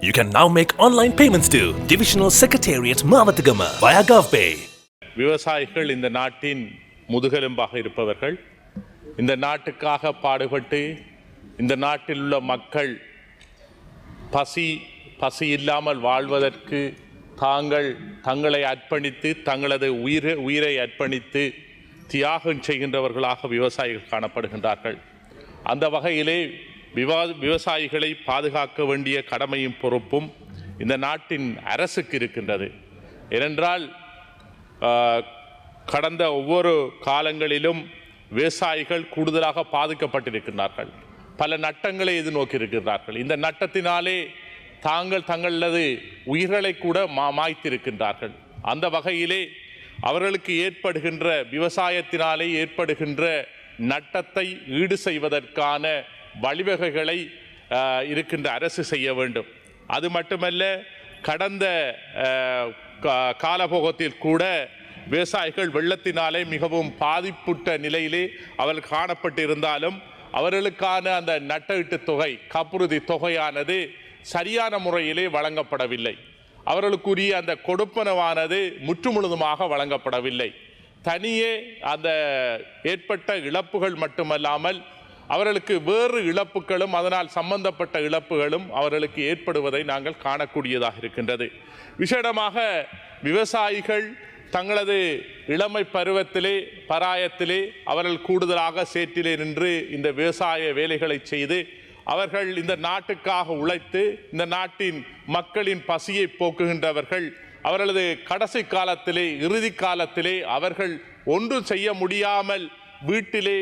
You can now make online payments to Divisional Secretariat Mavathagama via GovPay. விவசாயிகள் இந்த நாட்டின் முதுகெலும்பாக இருப்பவர்கள். இந்த நாட்டுக்காக பாடுபட்டு இந்த நாட்டில் உள்ள மக்கள் பசி இல்லாமல் வாழ்வதற்கு தங்களை அர்ப்பணித்து தங்களது உயிரை அர்ப்பணித்து தியாகம் செய்கின்றவர்களாக விவசாயிகள் காணப்படுகின்றார்கள். அந்த வகையிலே விவசாயிகளை பாதுகாக்க வேண்டிய கடமையும் பொறுப்பும் இந்த நாட்டின் அரசுக்கு இருக்கின்றது. ஏனென்றால் கடந்த ஒவ்வொரு காலங்களிலும் விவசாயிகள் கூடுதலாக பாதிக்கப்பட்டிருக்கின்றார்கள். பல நட்டங்களை எதிர்நோக்கி இருக்கிறார்கள். இந்த நட்டத்தினாலே தங்களது உயிர்களை கூட மாய்த்திருக்கின்றார்கள். அந்த வகையிலே அவர்களுக்கு ஏற்படுகின்ற விவசாயத்தினாலே ஏற்படுகின்ற நட்டத்தை ஈடு செய்வதற்கான வழிவகைகளை இருக்கின்ற அரசு செய்ய வேண்டும். அது மட்டுமல்ல, கடந்த காலபோகத்தில் கூட விவசாயிகள் வெள்ளத்தினாலே மிகவும் பாதிப்புற்ற நிலையிலே அவர்கள் காணப்பட்டிருந்தாலும் அவர்களுக்கான அந்த நட்டஈட்டு தொகை காப்புறுதி தொகையானது சரியான முறையிலே வழங்கப்படவில்லை. அவர்களுக்குரிய அந்த கொடுப்பனவானது முற்றுமுழுதுமாக வழங்கப்படவில்லை. தனியே அந்த ஏற்பட்ட இழப்புகள் மட்டுமல்லாமல் அவர்களுக்கு வேறு இழப்புகளும் அதனால் சம்பந்தப்பட்ட இழப்புகளும் அவர்களுக்கு ஏற்படுவதை நாங்கள் காணக்கூடியதாக இருக்கின்றது. விசேடமாக விவசாயிகள் தங்களது இளமை பருவத்திலே பராயத்திலே அவர்கள் கூடுதலாக சேற்றிலே நின்று இந்த விவசாய வேலைகளை செய்து அவர்கள் இந்த நாட்டுக்காக உழைத்து இந்த நாட்டின் மக்களின் பசியை போக்குகின்றவர்கள். அவர்களது கடைசி காலத்திலே இறுதி காலத்திலே அவர்கள் ஒன்றும் செய்ய முடியாமல் வீட்டிலே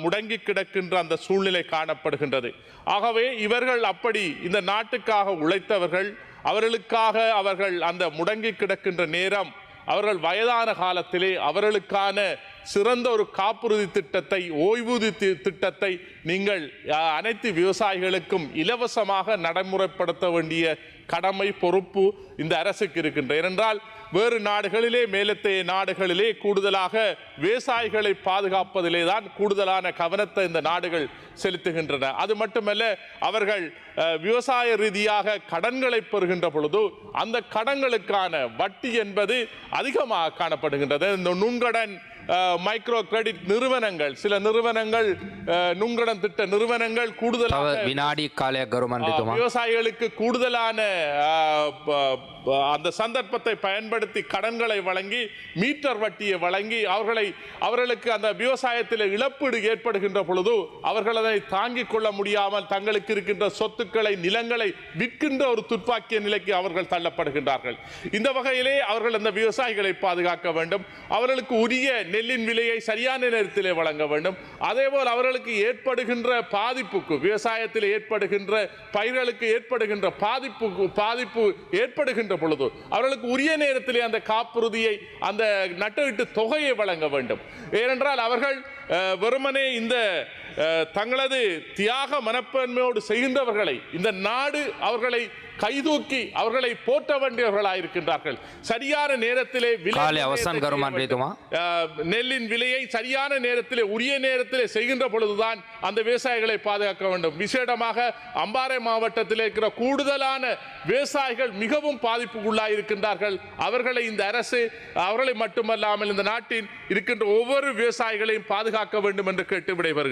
முடங்கி கிடக்கின்ற அந்த சூழ்நிலை காணப்படுகின்றது. ஆகவே இவர்கள் அப்படி இந்த நாட்டுக்காக உழைத்தவர்கள், அவர்களுக்காக அவர்கள் அந்த முடங்கி கிடக்கின்ற நேரம் அவர்கள் வயதான காலத்திலே அவர்களுக்கான சிறந்த ஒரு காப்புறுதி திட்டத்தை, ஓய்வூதிய திட்டத்தை நீங்கள் அனைத்து விவசாயிகளுக்கும் இலவசமாக நடைமுறைப்படுத்த வேண்டிய கடமை பொறுப்பு இந்த அரசுக்கு இருக்கின்றது. ஏனென்றால் வேறு நாடுகளிலே, மேலத்தைய நாடுகளிலே கூடுதலாக விவசாயிகளை பாதுகாப்பதிலே தான் கூடுதலான கவனத்தை இந்த நாடுகள் செலுத்துகின்றன. அது மட்டுமல்ல, அவர்கள் விவசாய ரீதியாக கடன்களை பெறுகின்ற பொழுது அந்த கடன்களுக்கான வட்டி என்பது அதிகமாக காணப்படுகின்றது. இந்த நுண்கடன் மைக்ரோ கிரெடிட் நிறுவனங்கள், சில நிறுவனங்கள் நுண்கடன் திட்ட நிறுவனங்கள் கூடுதலாக விவசாயிகளுக்கு கூடுதலான அந்த சந்தர்ப்பத்தை பயன்படுத்தி கடன்களை வழங்கி மீட்டர் வட்டியை வழங்கி அவர்களுக்கு அந்த விவசாயத்தில் இழப்பீடு ஏற்படுகின்ற பொழுது அவர்கள் அதை தாங்கிக் கொள்ள முடியாமல் தங்களுக்கு இருக்கின்ற சொத்துக்களை, நிலங்களை விற்கின்ற ஒரு துப்பாக்கிய நிலைக்கு அவர்கள் தள்ளப்படுகின்றார்கள். இந்த வகையிலே அவர்கள் அந்த விவசாயிகளை பாதுகாக்க வேண்டும். அவர்களுக்கு உரிய நெல்லின் விலையை சரியான நேரத்திலே வழங்க வேண்டும். அதேபோல் அவர்களுக்கு ஏற்படுகின்ற பாதிப்புக்கு, விவசாயத்தில் ஏற்படுகின்ற பயிர்களுக்கு ஏற்படுகின்ற பாதிப்பு ஏற்படுகின்ற பொழுது அவர்களுக்கு உரிய நேரத்திலே அந்த காப்புறுதியை, அந்த நட்டஈட்டு தொகையை வழங்க வேண்டும். ஏனென்றால் அவர்கள் வெறுமனே இந்த தங்களது தியாக மனப்பான்மையோடு செய்கின்றவர்களை இந்த நாடு அவர்களை கைதூக்கி அவர்களை போற்ற வேண்டியவர்களாயிருக்கின்றார்கள். சரியான நேரத்திலே நெல்லின் விலையை சரியான நேரத்திலே உரிய நேரத்திலே செய்கின்ற பொழுதுதான் அந்த விவசாயிகளை பாதுகாக்க வேண்டும். விசேடமாக அம்பாறை மாவட்டத்தில் இருக்கிற கூடுதலான விவசாயிகள் மிகவும் பாதிப்புக்குள்ளாயிருக்கின்றார்கள். அவர்களை இந்த அரசு, அவர்களை மட்டுமல்லாமல் இந்த நாட்டின் இருக்கின்ற ஒவ்வொரு விவசாயிகளையும் பாதுகாக்க வேண்டும் என்று கேட்டு விடைபெறுகிறேன்.